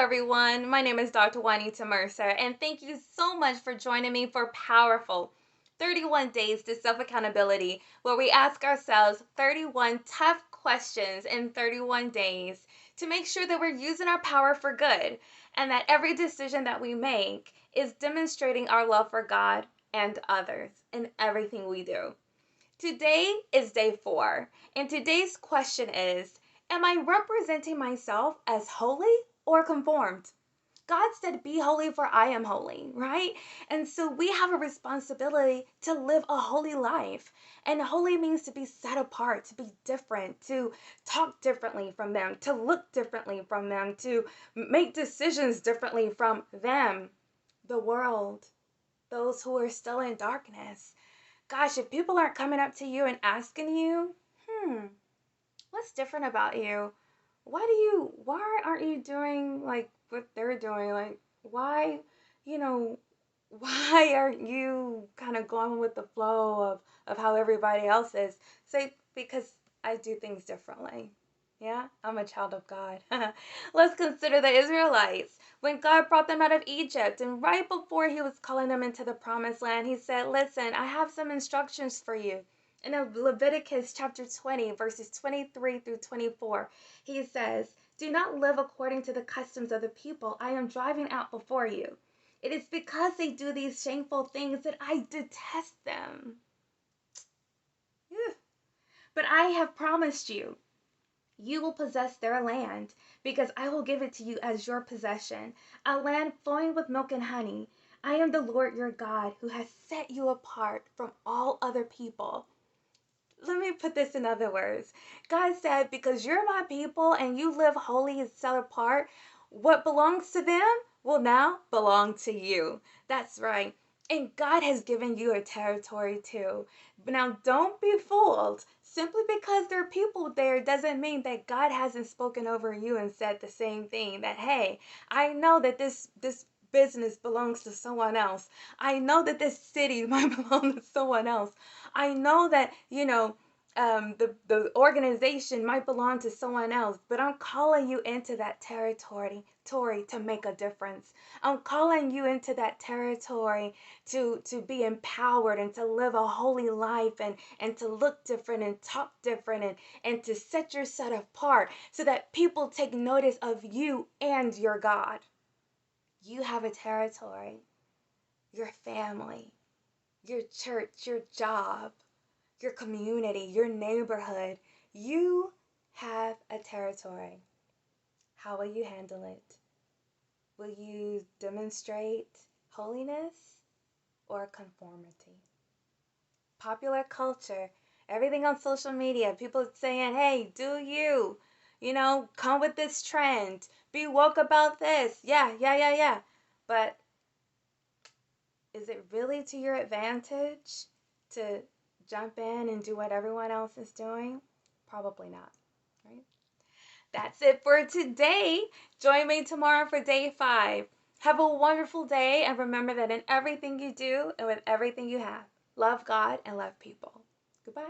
everyone. My name is Dr. Juanita Mercer, and thank you so much for joining me for powerful 31 Days to Self-Accountability, where we ask ourselves 31 tough questions in 31 days to make sure that we're using our power for good and that every decision that we make is demonstrating our love for God and others in everything we do. Today is day 4, and today's question is, am I representing myself as holy or conformed? God said, be holy for I am holy, right? And so we have a responsibility to live a holy life. And holy means to be set apart, to be different, to talk differently from them, to look differently from them, to make decisions differently from them, the world, those who are still in darkness. Gosh, if people aren't coming up to you and asking you, what's different about you? Why aren't you doing like what they're doing? Like, why, you know, why aren't you kind of going with the flow of how everybody else is? Say, because I do things differently. Yeah, I'm a child of God. Let's consider the Israelites. When God brought them out of Egypt, and right before he was calling them into the promised land, he said, listen, I have some instructions for you. In Leviticus chapter 20, verses 23 through 24, he says, do not live according to the customs of the people I am driving out before you. It is because they do these shameful things that I detest them. But I have promised you, you will possess their land, because I will give it to you as your possession, a land flowing with milk and honey. I am the Lord your God, who has set you apart from all other people. Let me put this in other words. God said, because you're my people and you live holy and set apart, what belongs to them will now belong to you. That's right. And God has given you a territory too. But now don't be fooled. Simply because there are people there doesn't mean that God hasn't spoken over you and said the same thing. That, hey, I know that this business belongs to someone else. I know that this city might belong to someone else. I know that, the organization might belong to someone else, but I'm calling you into that territory to make a difference. I'm calling you into that territory to be empowered and to live a holy life and to look different and talk different and to set yourself apart so that people take notice of you and your God. You have a territory, your family, your church, your job, your community, your neighborhood. You have a territory. How will you handle it? Will you demonstrate holiness or conformity? Popular culture, everything on social media, people saying, hey, do you, come with this trend, be woke about this. Yeah. But is it really to your advantage to jump in and do what everyone else is doing? Probably not, right? That's it for today. Join me tomorrow for day 5. Have a wonderful day, and remember that in everything you do and with everything you have, love God and love people. Goodbye.